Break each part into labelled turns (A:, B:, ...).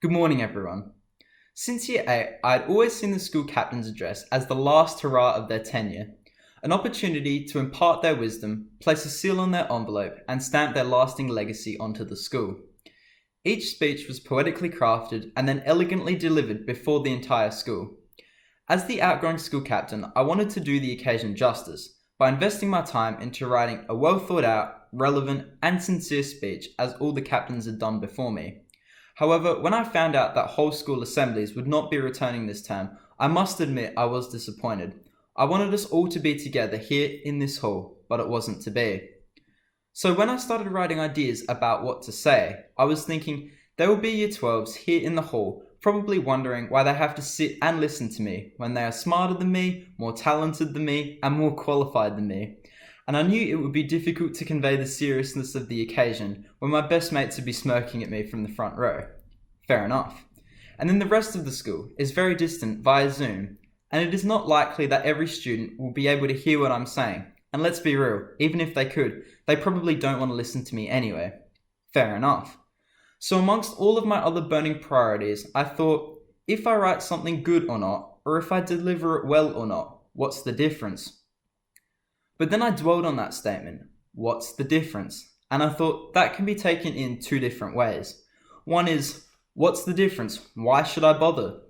A: Good morning, everyone. Since year 8, I had always seen the school captain's address as the last hurrah of their tenure, an opportunity to impart their wisdom, place a seal on their envelope, and stamp their lasting legacy onto the school. Each speech was poetically crafted and then elegantly delivered before the entire school. As the outgoing school captain, I wanted to do the occasion justice by investing my time into writing a well thought out, relevant, and sincere speech as all the captains had done before me. However, when I found out that whole school assemblies would not be returning this term, I must admit I was disappointed. I wanted us all to be together here in this hall, but it wasn't to be. So when I started writing ideas about what to say, I was thinking there will be year 12s here in the hall, probably wondering why they have to sit and listen to me when they are smarter than me, more talented than me, and more qualified than me. And I knew it would be difficult to convey the seriousness of the occasion when my best mates would be smirking at me from the front row. Fair enough. And then the rest of the school is very distant via Zoom, and it is not likely that every student will be able to hear what I'm saying. And let's be real, even if they could, they probably don't want to listen to me anyway. Fair enough. So amongst all of my other burning priorities, I thought, if I write something good or not, or if I deliver it well or not, what's the difference? But then I dwelled on that statement, what's the difference? And I thought that can be taken in two different ways. One is, what's the difference? Why should I bother?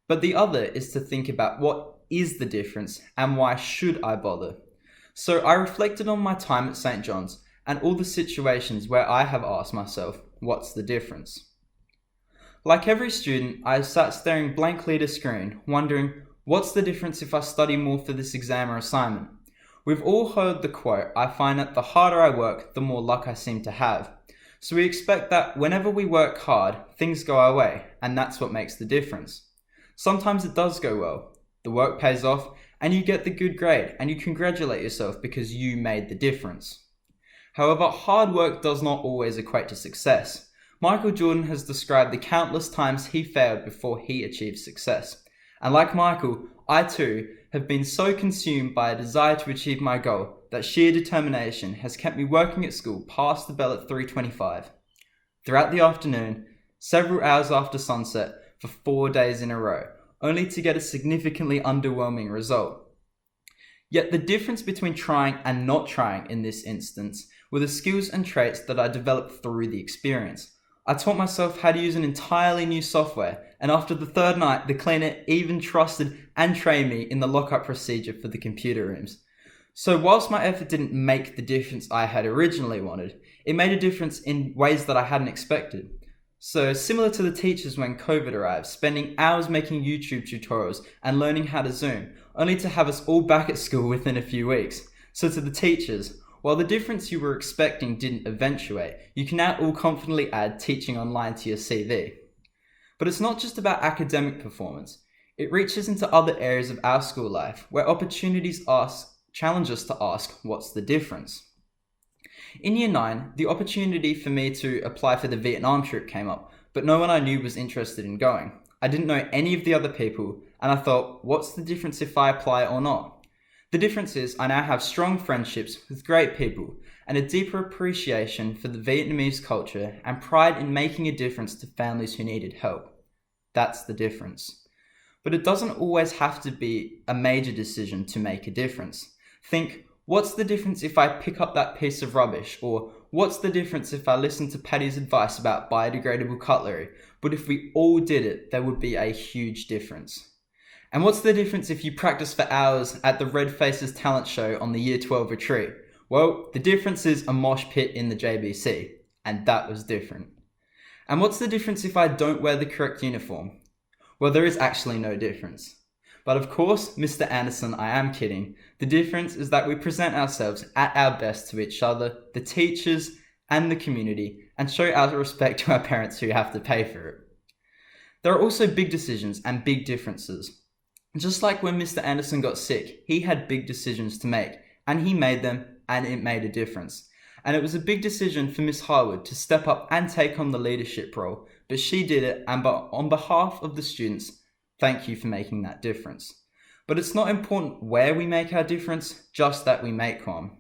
A: But the other is to think about what is the difference and why should I bother? So I reflected on my time at St. John's and all the situations where I have asked myself, what's the difference? Like every student, I sat staring blankly at a screen, wondering, what's the difference if I study more for this exam or assignment? We've all heard the quote, I find that the harder I work, the more luck I seem to have. So we expect that whenever we work hard, things go our way, and that's what makes the difference. Sometimes it does go well. The work pays off, and you get the good grade, and you congratulate yourself because you made the difference. However, hard work does not always equate to success. Michael Jordan has described the countless times he failed before he achieved success. And like Michael, I too have been so consumed by a desire to achieve my goal that sheer determination has kept me working at school past the bell at 3:25. Throughout the afternoon, several hours after sunset for 4 days in a row, only to get a significantly underwhelming result. Yet the difference between trying and not trying in this instance were the skills and traits that I developed through the experience. I taught myself how to use an entirely new software, and after the third night, the cleaner even trusted and trained me in the lockup procedure for the computer rooms. So whilst my effort didn't make the difference I had originally wanted, it made a difference in ways that I hadn't expected. So similar to the teachers when COVID arrived, spending hours making YouTube tutorials and learning how to Zoom, only to have us all back at school within a few weeks. So to the teachers, while the difference you were expecting didn't eventuate, you can now all confidently add teaching online to your CV. But it's not just about academic performance. It reaches into other areas of our school life where opportunities challenge us to ask, what's the difference? In year 9, the opportunity for me to apply for the Vietnam trip came up, but no one I knew was interested in going. I didn't know any of the other people, and I thought, what's the difference if I apply or not? The difference is I now have strong friendships with great people and a deeper appreciation for the Vietnamese culture and pride in making a difference to families who needed help. That's the difference. But it doesn't always have to be a major decision to make a difference. Think, what's the difference if I pick up that piece of rubbish? Or what's the difference if I listen to Paddy's advice about biodegradable cutlery? But if we all did it, there would be a huge difference. And what's the difference if you practice for hours at the Red Faces talent show on the Year 12 retreat? Well, the difference is a mosh pit in the JBC, and that was different. And what's the difference if I don't wear the correct uniform? Well, there is actually no difference. But of course, Mr. Anderson, I am kidding. The difference is that we present ourselves at our best to each other, the teachers, and the community, and show our respect to our parents who have to pay for it. There are also big decisions and big differences. Just like when Mr. Anderson got sick, he had big decisions to make, and he made them, and it made a difference. And it was a big decision for Miss Harwood to step up and take on the leadership role, but she did it, and on behalf of the students, thank you for making that difference. But it's not important where we make our difference, just that we make one.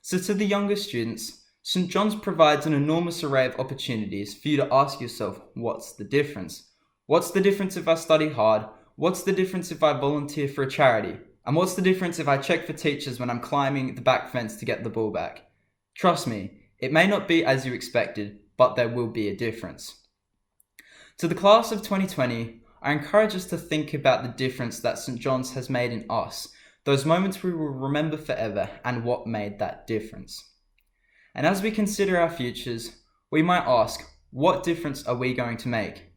A: So to the younger students, St. John's provides an enormous array of opportunities for you to ask yourself, what's the difference? What's the difference if I study hard? What's the difference if I volunteer for a charity? And what's the difference if I check for teachers when I'm climbing the back fence to get the ball back? Trust me, it may not be as you expected, but there will be a difference. To the class of 2020, I encourage us to think about the difference that St. John's has made in us, those moments we will remember forever, and what made that difference. And as we consider our futures, we might ask, what difference are we going to make?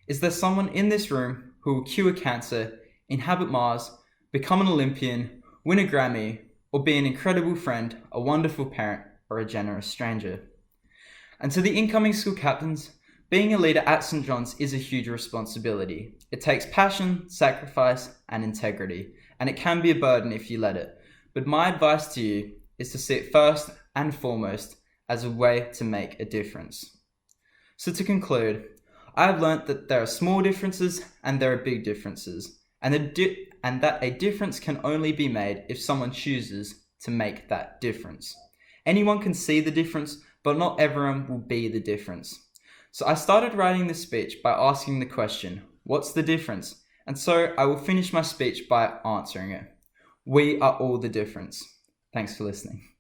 A: Is there someone in this room who will cure cancer, inhabit Mars, become an Olympian, win a Grammy, or be an incredible friend, a wonderful parent, or a generous stranger? And to the incoming school captains, being a leader at St. John's is a huge responsibility. It takes passion, sacrifice, and integrity, and it can be a burden if you let it. But my advice to you is to see it first and foremost as a way to make a difference. So to conclude, I have learnt that there are small differences and there are big differences, and that a difference can only be made if someone chooses to make that difference. Anyone can see the difference, but not everyone will be the difference. So I started writing this speech by asking the question, what's the difference? And so I will finish my speech by answering it. We are all the difference. Thanks for listening.